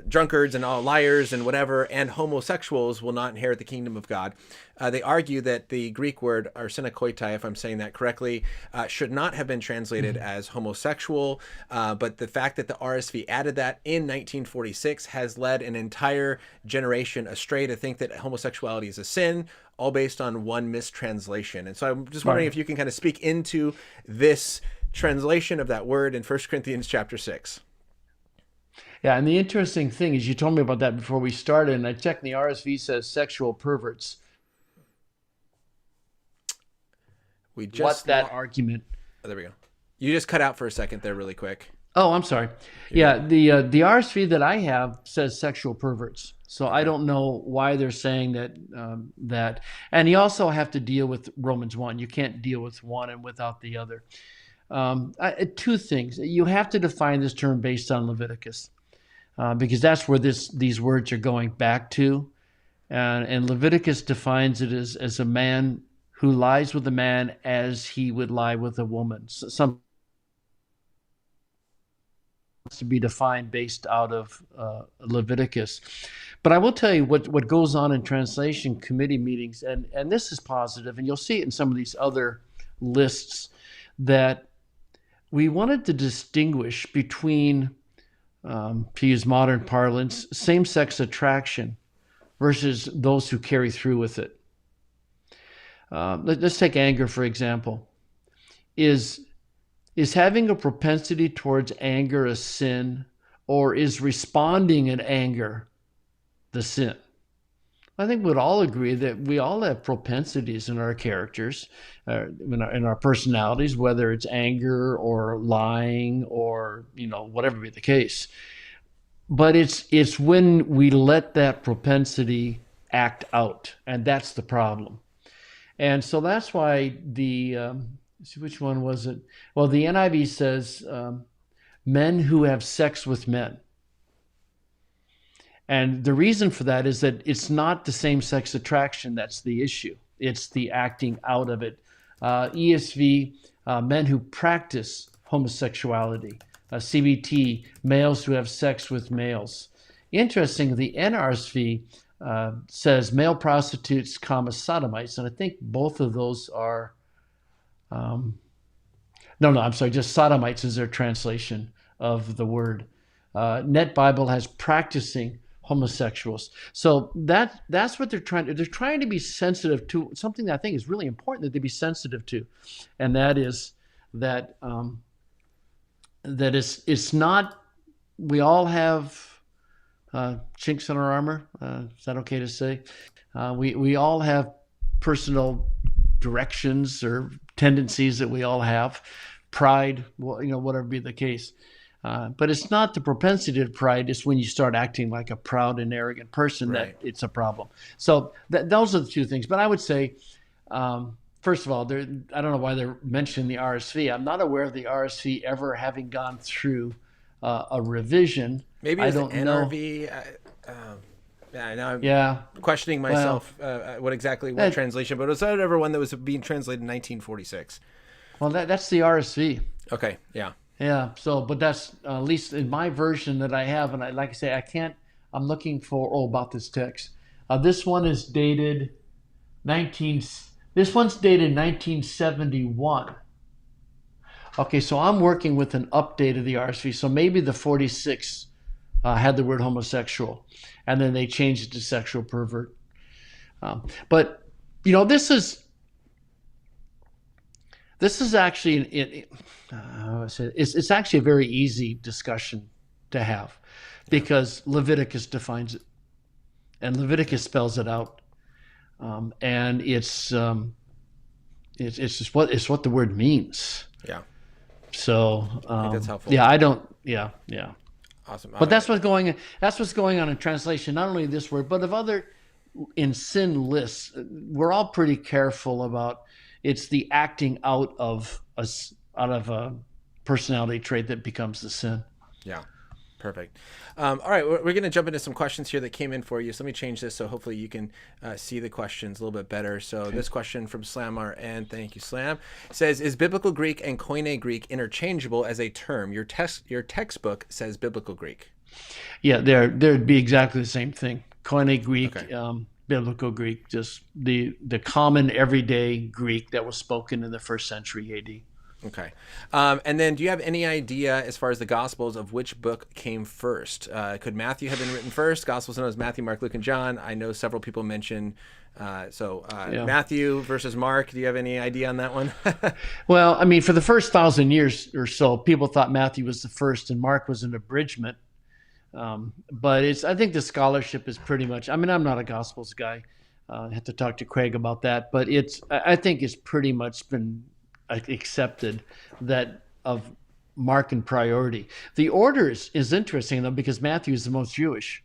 drunkards and all liars and whatever, and homosexuals will not inherit the kingdom of God. They argue that the Greek word arsenokoitai, if I'm saying that correctly, should not have been translated as homosexual, but the fact that the RSV added that in 1946 has led an entire generation astray to think that homosexuality is a sin, all based on one mistranslation. And so I'm just wondering if you can kind of speak into this translation of that word in 1 Corinthians chapter 6. Yeah, and the interesting thing is, you told me about that before we started, and I checked, the RSV says sexual perverts. We just argument? Oh, there we go. You just cut out for a second there really quick. Oh, I'm sorry. Yeah, the RSV that I have says sexual perverts. So I don't know why they're saying that. And you also have to deal with Romans 1. You can't deal with one and without the other. Two things. You have to define this term based on Leviticus, because that's where these words are going back to. And Leviticus defines it as a man who lies with a man as he would lie with a woman. Some to be defined based out of Leviticus. But I will tell you what goes on in translation committee meetings, and this is positive, and you'll see it in some of these other lists, that we wanted to distinguish between, to use modern parlance, same-sex attraction versus those who carry through with it. Let's take anger, for example. Is having a propensity towards anger a sin, or is responding in anger the sin? I think we'd all agree that we all have propensities in our characters, in our personalities, whether it's anger or lying or whatever be the case. But it's when we let that propensity act out, and that's the problem. And so that's why see, which one was it? Well, the NIV says men who have sex with men. And the reason for that is that it's not the same-sex attraction that's the issue. It's the acting out of it. ESV, men who practice homosexuality. CBT, males who have sex with males. Interesting, the NRSV says male prostitutes, sodomites, and I think both of those are, I'm sorry, just sodomites is their translation of the word. Net Bible has practicing homosexuals. So that's what they're trying to. They're trying to be sensitive to something that I think is really important that they be sensitive to, and that is that that it's not. We all have chinks in our armor. Is that okay to say? We all have personal directions or tendencies that we all have, pride, whatever be the case. But it's not the propensity to pride. It's when you start acting like a proud and arrogant person that it's a problem. So those are the two things. But I would say, first of all, I don't know why they're mentioning the RSV. I'm not aware of the RSV ever having gone through a revision. Maybe it's the NRV. Now I'm questioning myself what translation, but it was whatever one that was being translated in 1946. Well, that's the RSV. Okay, yeah. Yeah, so, but that's at least in my version that I have, and like I say, I'm looking for, about this text. This one is dated this one's dated 1971. Okay, so I'm working with an update of the RSV, so maybe the 46 had the word homosexual, and then they changed it to sexual pervert. But, this is actually, it's actually a very easy discussion to have, because Leviticus defines it, and Leviticus spells it out, and it's just what the word means. Yeah. So I think that's helpful. Yeah. Awesome. But that's what's going on. That's what's going on in translation, not only this word, but of other in sin lists. We're all pretty careful about. It's the acting out of a personality trait that becomes the sin. Yeah, perfect. All right, we're going to jump into some questions here that came in for you. So let me change this so hopefully you can see the questions a little bit better. So This question from Slamar, and thank you, Slam, says, is Biblical Greek and Koine Greek interchangeable as a term? Your textbook says Biblical Greek. Yeah, there'd be exactly the same thing. Koine Greek. Okay. Biblical Greek, just the common everyday Greek that was spoken in the 1st century AD. Okay. And then do you have any idea, as far as the Gospels, of which book came first? Could Matthew have been written first? Gospels known as Matthew, Mark, Luke, and John. I know several people mention Matthew versus Mark. Do you have any idea on that one? Well, I mean, for the first 1,000 years or so, people thought Matthew was the first and Mark was an abridgment. But I think the scholarship is pretty much, I'm not a Gospels guy. I have to talk to Craig about that, but I think it's pretty much been accepted that of Mark in priority. The order is interesting, though, because Matthew is the most Jewish.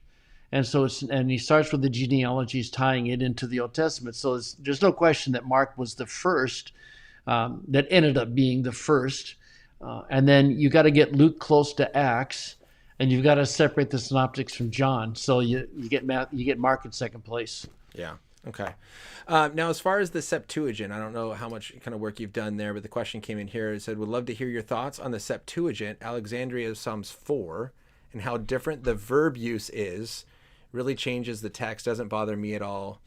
And so and he starts with the genealogies, tying it into the Old Testament. So there's no question that Mark was the first, that ended up being the first. And then you got to get Luke close to Acts, and you've got to separate the synoptics from John. So you get Mark in second place. Yeah. Okay. Now, as far as the Septuagint, I don't know how much kind of work you've done there, but the question came in here. It said, would love to hear your thoughts on the Septuagint, Alexandria of Psalms 4, and how different the verb use is. Really changes the text. Doesn't bother me at all.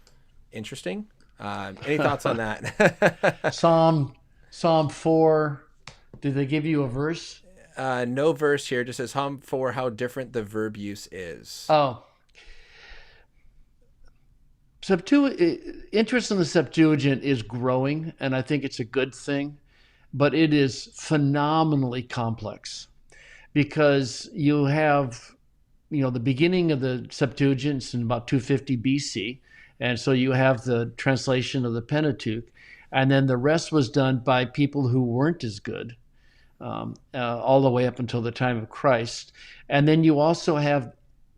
Interesting. Any thoughts on that? Psalm 4. Did they give you a verse? No verse here. Just says Psalm 4, how different the verb use is. Oh. Interest in the Septuagint is growing, and I think it's a good thing, but it is phenomenally complex because you have, the beginning of the Septuagint in about 250 BC, and so you have the translation of the Pentateuch, and then the rest was done by people who weren't as good, all the way up until the time of Christ. And then you also have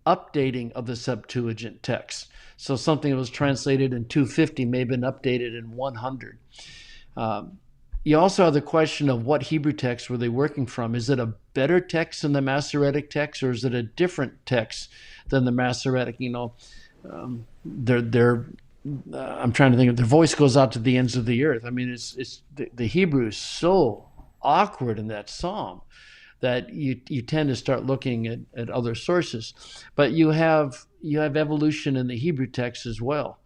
updating of the Septuagint text. So something that was translated in 250 may have been updated in 100. You also have the question of what Hebrew text were they working from? Is it a better text than the Masoretic text, or is it a different text than the Masoretic? I'm trying to think of, their voice goes out to the ends of the earth. I mean, it's the Hebrew is so awkward in that psalm that you tend to start looking at other sources. But you have evolution in the Hebrew text as well.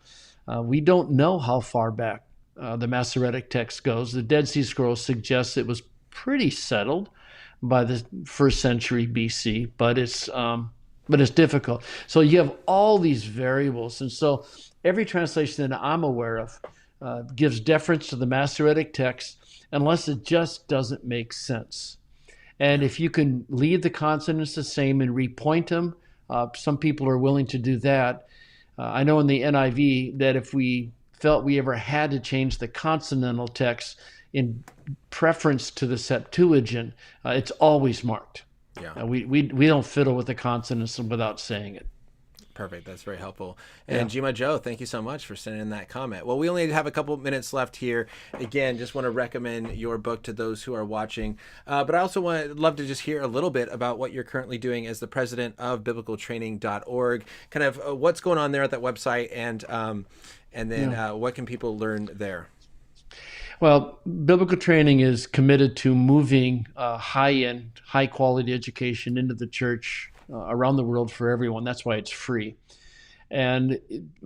We don't know how far back the Masoretic text goes. The Dead Sea Scrolls suggests it was pretty settled by the first century BC, but it's difficult. So you have all these variables, and so every translation that I'm aware of gives deference to the Masoretic text unless it just doesn't make sense. And if you can leave the consonants the same and repoint them, some people are willing to do that. I know in the NIV that if we felt we ever had to change the consonantal text in preference to the Septuagint, it's always marked. Yeah. We don't fiddle with the consonants without saying it. Perfect. That's very helpful. And Gima Joe, thank you so much for sending in that comment. Well, we only have a couple minutes left here. Again, just want to recommend your book to those who are watching. But I also love to just hear a little bit about what you're currently doing as the president of biblicaltraining.org, kind of what's going on there at that website, and then what can people learn there? Well, Biblical Training is committed to moving high-end, high-quality education into the church around the world for everyone. That's why it's free. And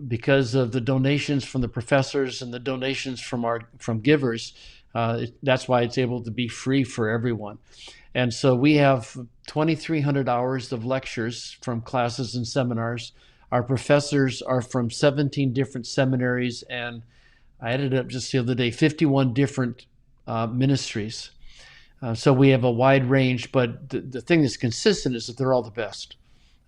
because of the donations from the professors and the donations from givers, that's why it's able to be free for everyone. And so we have 2,300 hours of lectures from classes and seminars. Our professors are from 17 different seminaries, and I added up just the other day, 51 different ministries. So we have a wide range, but the thing that's consistent is that they're all the best.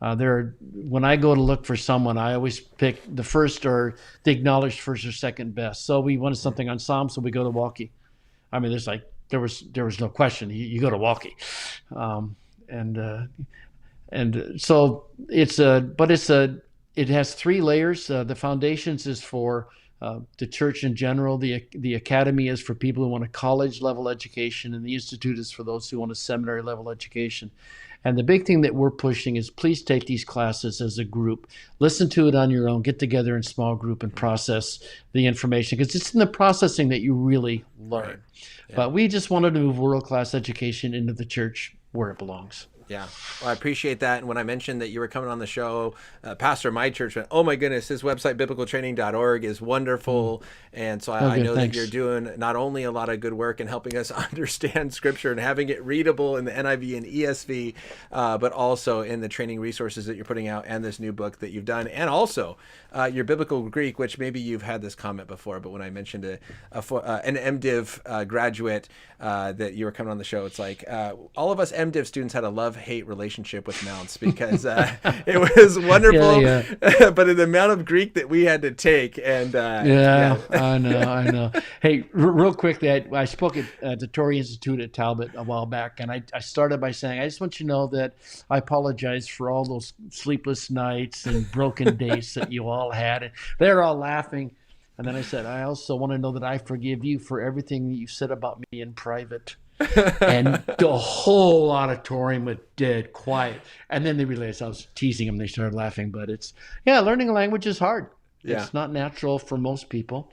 When I go to look for someone, I always pick the first or the acknowledged first or second best. So we wanted something on Psalms, so we go to Walkie. I mean, there was no question. You go to Walkie, and so it has three layers. The foundations is for the church in general. The academy is for people who want a college level education, and the institute is for those who want a seminary level education. And the big thing that we're pushing is please take these classes as a group. Listen to it on your own. Get together in small group and process the information, because it's in the processing that you really learn. Right. Yeah. But we just wanted to move world-class education into the church where it belongs. Yeah, well, I appreciate that. And when I mentioned that you were coming on the show, pastor of my church went, oh my goodness, his website, biblicaltraining.org, is wonderful. And so I know that you're doing not only a lot of good work in helping us understand Scripture and having it readable in the NIV and ESV, but also in the training resources that you're putting out and this new book that you've done. And also your biblical Greek, which maybe you've had this comment before, but when I mentioned an MDiv graduate that you were coming on the show, it's like all of us MDiv students had a love love-hate relationship with Mounce because it was wonderful, but in the amount of Greek that we had to take, and I know. Hey, real quick, I spoke at the Torrey Institute at Talbot a while back, and I started by saying, I just want you to know that I apologize for all those sleepless nights and broken days that you all had. And they're all laughing. And then I said, I also want to know that I forgive you for everything you said about me in private. And the whole auditorium was dead quiet. And then they realized I was teasing them. They started laughing. But learning a language is hard. Yeah. It's not natural for most people.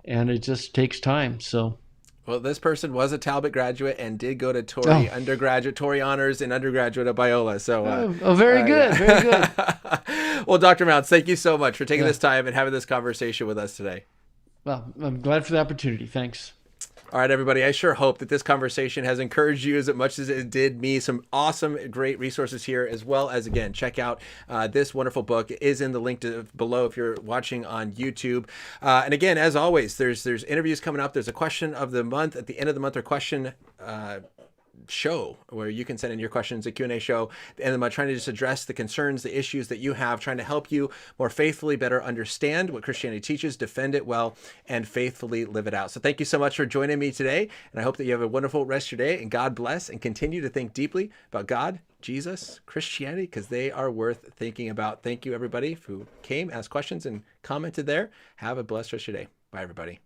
And it just takes time. So. Well, this person was a Talbot graduate and did go to Torrey undergraduate, Torrey honors and undergraduate at Biola. So, very good, very good. Well, Dr. Mounce, thank you so much for taking this time and having this conversation with us today. Well, I'm glad for the opportunity. Thanks. All right, everybody. I sure hope that this conversation has encouraged you as much as it did me. Some awesome, great resources here, as well as, again, check out this wonderful book. It is in the link below if you're watching on YouTube. And again, as always, there's interviews coming up. There's a question of the month at the end of the month, or question show where you can send in your questions, a Q&A show, and I'm trying to just address the concerns, the issues that you have, trying to help you more faithfully better understand what Christianity teaches, defend it well, and faithfully live it out. So thank you so much for joining me today, and I hope that you have a wonderful rest of your day, and God bless, and continue to think deeply about God, Jesus, Christianity, because they are worth thinking about. Thank you, everybody who came, asked questions, and commented there. Have a blessed rest of your day. Bye, everybody.